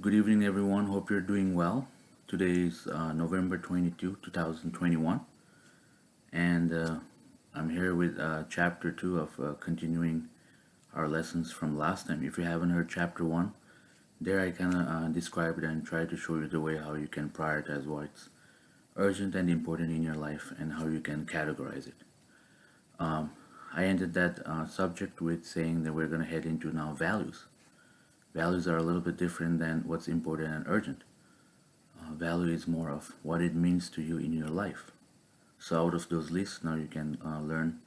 Good evening, everyone. Hope you're doing well. Today is November 22, 2021, and I'm here with chapter 2 of continuing our lessons from last time. If you haven't heard chapter 1, there I kind of described and tried to show you the way how you can prioritize what's urgent and important in your life and how you can categorize it. I ended that subject with saying that we're going to head into now values. Values are a little bit different than what's important and urgent. Value is more of what it means to you in your life. So out of those lists, now you can learn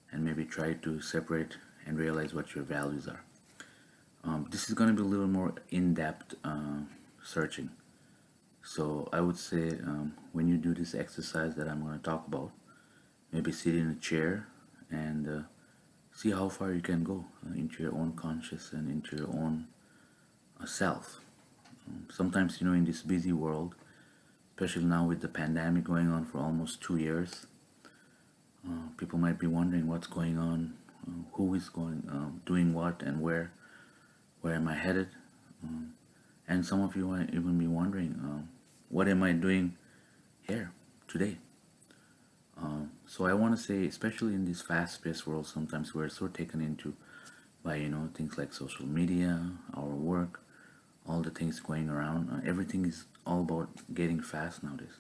and maybe try to separate and realize what your values are. This is going to be a little more in-depth searching. So I would say when you do this exercise that I'm going to talk about, maybe sit in a chair and see how far you can go into your own conscious and into your own self. Sometimes, in this busy world, especially now with the pandemic going on for almost 2 years, people might be wondering what's going on, who is doing what, and where am I headed? And some of you might even be wondering, what am I doing here today? So I want to say, especially in this fast-paced world, sometimes we're so taken into by things like social media, our work, all the things going around. Everything is all about getting fast nowadays.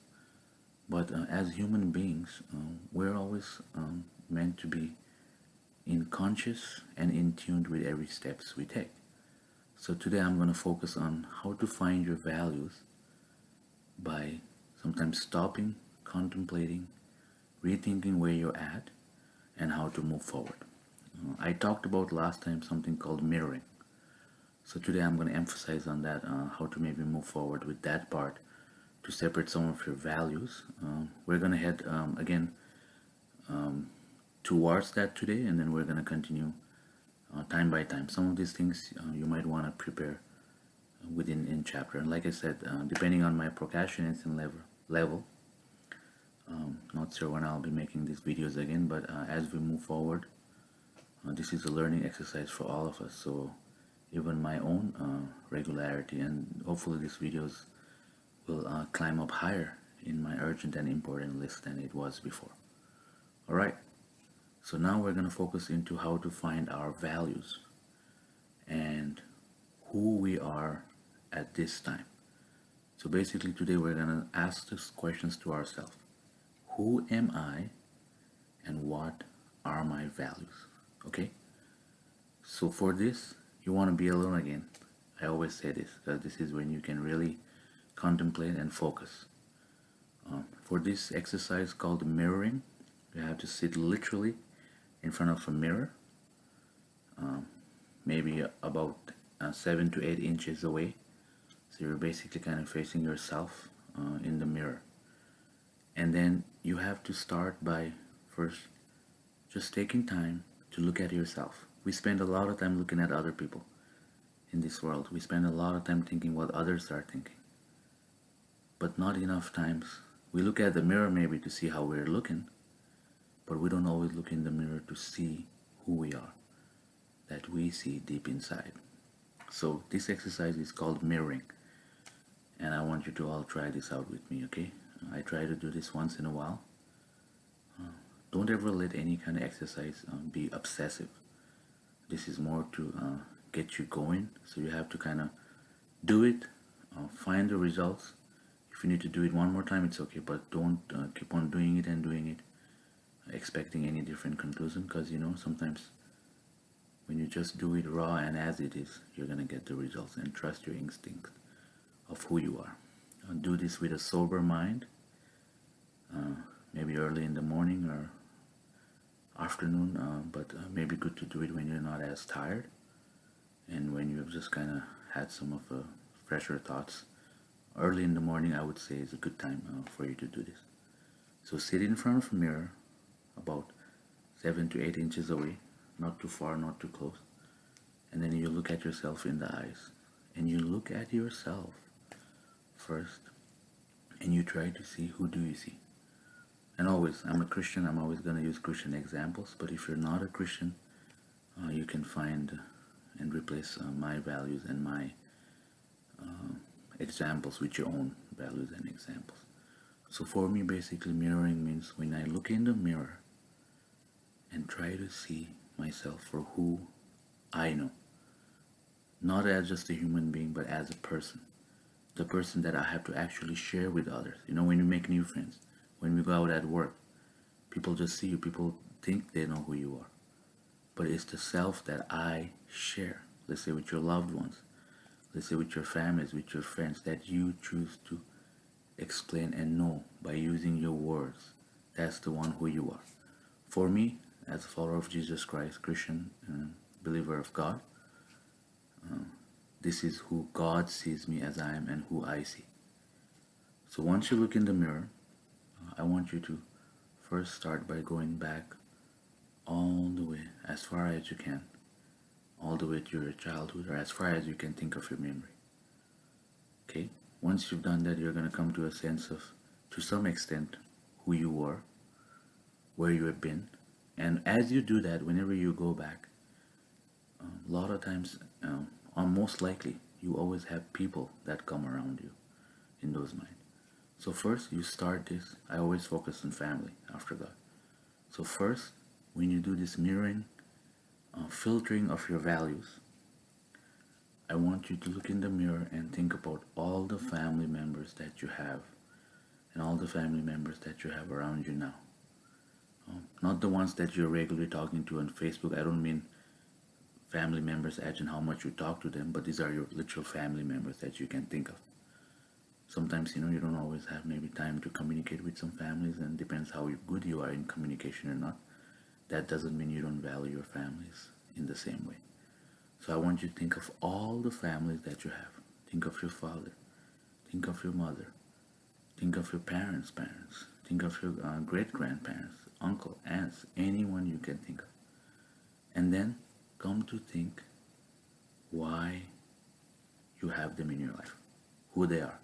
But as human beings, we're always meant to be in conscious and in tuned with every steps we take. So today I'm going to focus on how to find your values by sometimes stopping, contemplating, rethinking where you're at, and how to move forward. I talked about last time something called mirroring. So today I'm going to emphasize on that, how to maybe move forward with that part to separate some of your values. We're going to head again towards that today, and then we're going to continue time by time. Some of these things you might want to prepare within in chapter. And like I said, depending on my procrastination level, not sure when I'll be making these videos again, but as we move forward, this is a learning exercise for all of us. So even my own regularity, and hopefully these videos will climb up higher in my urgent and important list than it was before. All right, so now we're going to focus into how to find our values and who we are at this time. So basically today we're going to ask these questions to ourselves. Who am I and what are my values? Okay, so for this you want to be alone again. I always say this because this is when you can really contemplate and focus. For this exercise called mirroring, you have to sit literally in front of a mirror, maybe about 7 to 8 inches away. So you're basically kind of facing yourself in the mirror. And then you have to start by first just taking time to look at yourself. We spend a lot of time looking at other people in this world. We spend a lot of time thinking what others are thinking. But not enough times. We look at the mirror maybe to see how we're looking, but we don't always look in the mirror to see who we are, that we see deep inside. So this exercise is called mirroring, and I want you to all try this out with me, okay? I try to do this once in a while. Don't ever let any kind of exercise be obsessive. This is more to get you going, so you have to kind of do it, find the results. If you need to do it one more time, it's okay, but don't keep on doing it and doing it expecting any different conclusion, because sometimes when you just do it raw and as it is, you're gonna get the results, and trust your instinct of who you are. Do this with a sober mind, maybe early in the morning or afternoon, but maybe good to do it when you're not as tired and when you've just kind of had some of the fresher thoughts. Early in the morning, I would say, is a good time for you to do this. So sit in front of a mirror about 7 to 8 inches away, not too far, not too close, and then you look at yourself in the eyes, and you look at yourself first, and you try to see, who do you see? And always, I'm a Christian, I'm always going to use Christian examples, but if you're not a Christian, you can find and replace my values and my examples with your own values and examples. So for me, basically, mirroring means when I look in the mirror and try to see myself for who I know, not as just a human being, but as a person, the person that I have to actually share with others. You know, when you make new friends, when we go out at work, people just see you, people think they know who you are. But it's the self that I share, let's say with your loved ones, let's say with your families, with your friends, that you choose to explain and know by using your words. That's the one who you are. For me, as a follower of Jesus Christ, Christian, believer of God, this is who God sees me as I am and who I see. So once you look in the mirror, I want you to first start by going back all the way, as far as you can, all the way to your childhood, or as far as you can think of your memory. Okay? Once you've done that, you're going to come to a sense of, to some extent, who you were, where you have been. And as you do that, whenever you go back, a lot of times, or most likely, you always have people that come around you in those minds. So first, you start this. I always focus on family after God. So first, when you do this mirroring, filtering of your values, I want you to look in the mirror and think about all the family members that you have and all the family members that you have around you now. Not the ones that you're regularly talking to on Facebook. I don't mean family members as in how much you talk to them, but these are your literal family members that you can think of. Sometimes, you don't always have maybe time to communicate with some families, and depends how good you are in communication or not. That doesn't mean you don't value your families in the same way. So I want you to think of all the families that you have. Think of your father. Think of your mother. Think of your parents' parents. Think of your great-grandparents, uncle, aunts, anyone you can think of. And then come to think why you have them in your life, who they are.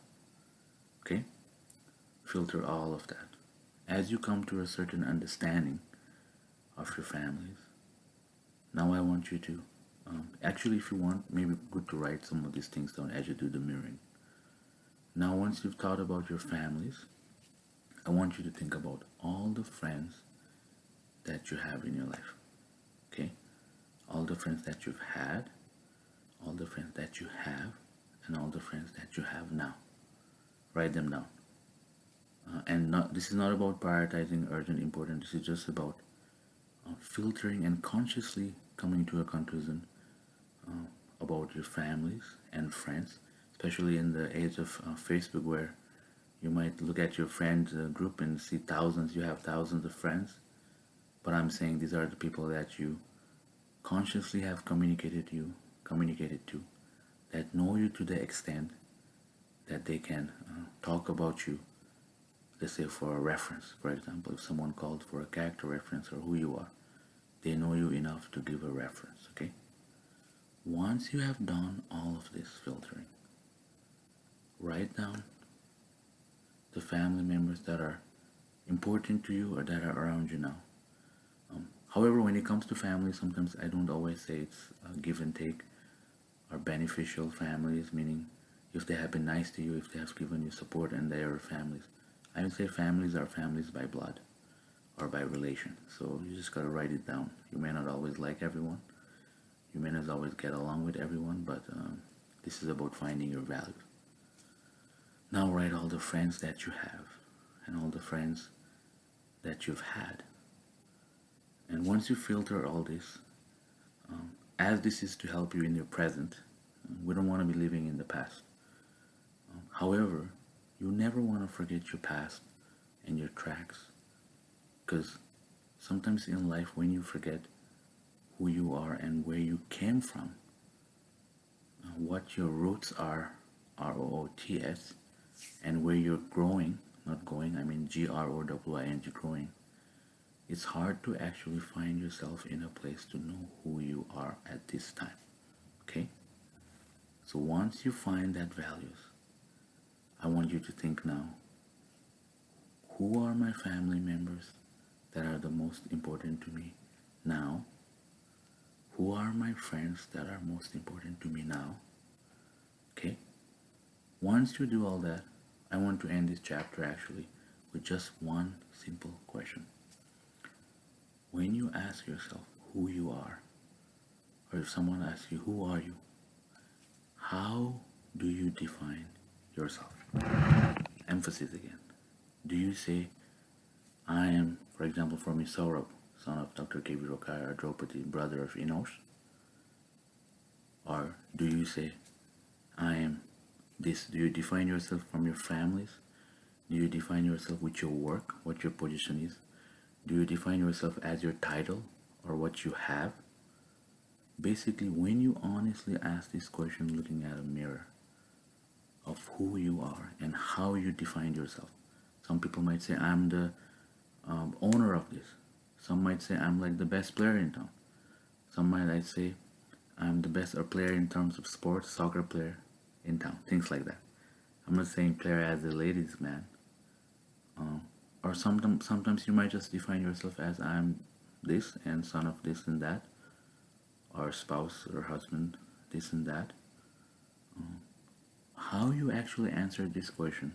Okay? Filter all of that. As you come to a certain understanding of your families, now I want you to, actually, if you want, maybe good to write some of these things down as you do the mirroring. Now, once you've thought about your families, I want you to think about all the friends that you have in your life. Okay? All the friends that you've had, all the friends that you have, and all the friends that you have now. Write them down. This is not about prioritizing urgent, important. This is just about filtering and consciously coming to a conclusion about your families and friends, especially in the age of Facebook, where you might look at your friends group and see thousands. You have thousands of friends, but I'm saying these are the people that you consciously have communicated to, that know you to the extent that they can talk about you, let's say for a reference. For example, if someone called for a character reference or who you are, they know you enough to give a reference. Okay? Once you have done all of this filtering, write down the family members that are important to you or that are around you now. However, when it comes to family, sometimes I don't always say it's give and take, or beneficial families, meaning if they have been nice to you, if they have given you support, and they are families. I would say families are families by blood or by relation. So you just gotta write it down. You may not always like everyone. You may not always get along with everyone, but this is about finding your value. Now write all the friends that you have and all the friends that you've had. And once you filter all this, as this is to help you in your present, we don't want to be living in the past. However, you never want to forget your past and your tracks, because sometimes in life when you forget who you are and where you came from, what your roots are, ROOTS, and where you're growing, not going, I mean GROWING, growing, it's hard to actually find yourself in a place to know who you are at this time. Okay? So once you find that values, I want you to think now, who are my family members that are the most important to me now? Who are my friends that are most important to me now? Okay? Once you do all that, I want to end this chapter actually with just one simple question. When you ask yourself who you are, or if someone asks you, who are you? How do you define yourself? Emphasis again. Do you say, I am, for example, for me, Saurabh, son of Dr. K.V. Rokaya, Draupadi, brother of Enosh? Or do you say, I am this? Do you define yourself from your families? Do you define yourself with your work, what your position is? Do you define yourself as your title or what you have? Basically, when you honestly ask this question looking at a mirror of who you are and how you define yourself, some people might say, I'm the owner of this. Some might say, I'm like the best player in town. Some might say, I'm the best player in terms of sports, soccer player in town, things like that. I'm not saying player as a ladies' man. Or sometimes you might just define yourself as I'm this and son of this and that, or spouse or husband, this and that. How you actually answer this question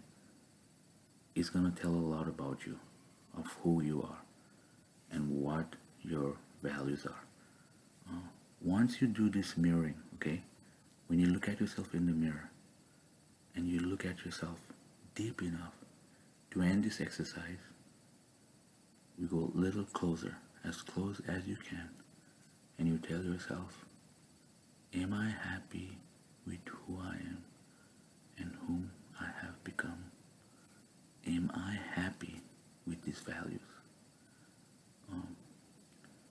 is going to tell a lot about you, of who you are, and what your values are. Once you do this mirroring, okay, when you look at yourself in the mirror and you look at yourself deep enough to end this exercise, you go a little closer, as close as you can, and you tell yourself, am I happy with who I am and whom I have become? Am I happy with these values?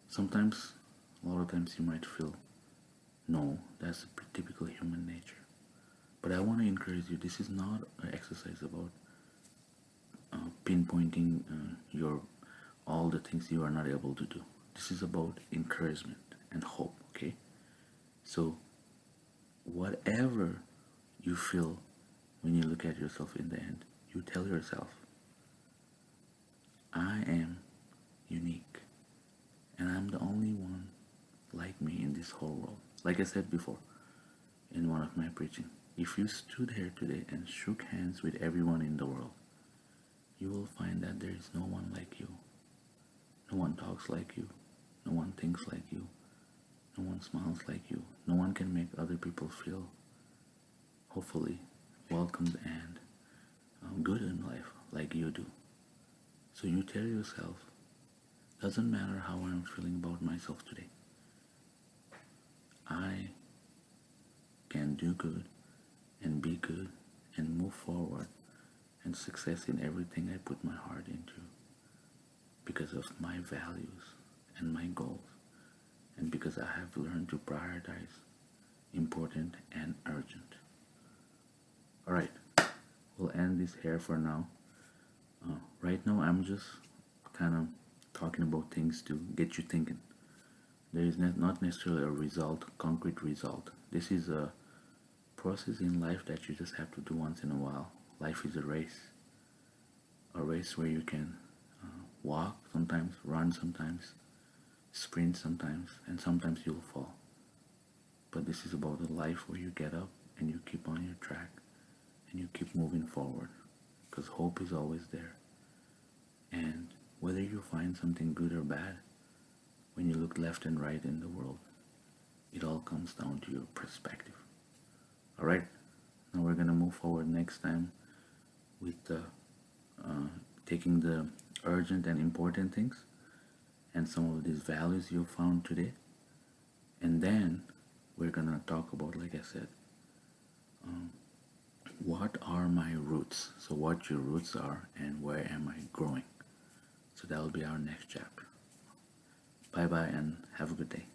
Sometimes, a lot of times you might feel, no, that's a typical human nature. But I want to encourage you, this is not an exercise about pinpointing your all the things you are not able to do. This is about encouragement and hope, okay? So whatever you feel when you look at yourself in the end, you tell yourself, I am unique and I'm the only one like me in this whole world. Like I said before in one of my preaching, if you stood here today and shook hands with everyone in the world, you will find that there is no one like you. No one talks like you. No one thinks like you. No one smiles like you. No one can make other people feel, hopefully, welcomed and good in life like you do. So you tell yourself, doesn't matter how I'm feeling about myself today. I can do good and be good and move forward and success in everything I put my heart into because of my values and my goals, and because I have learned to prioritize important and urgent. Alright, we'll end this here for now. Right now I'm just kind of talking about things to get you thinking. There is not necessarily a result, concrete result. This is a process in life that you just have to do once in a while. Life is a race where you can walk sometimes, run sometimes, sprint sometimes, and sometimes you'll fall. But this is about a life where you get up and you keep on your track and you keep moving forward, because hope is always there. And whether you find something good or bad, when you look left and right in the world, it all comes down to your perspective. Alright, now we're going to move forward next time with taking the urgent and important things and some of these values you found today, and then we're going to talk about, like I said, what are my roots? So what your roots are and where am I growing? So that will be our next chapter. Bye bye and have a good day.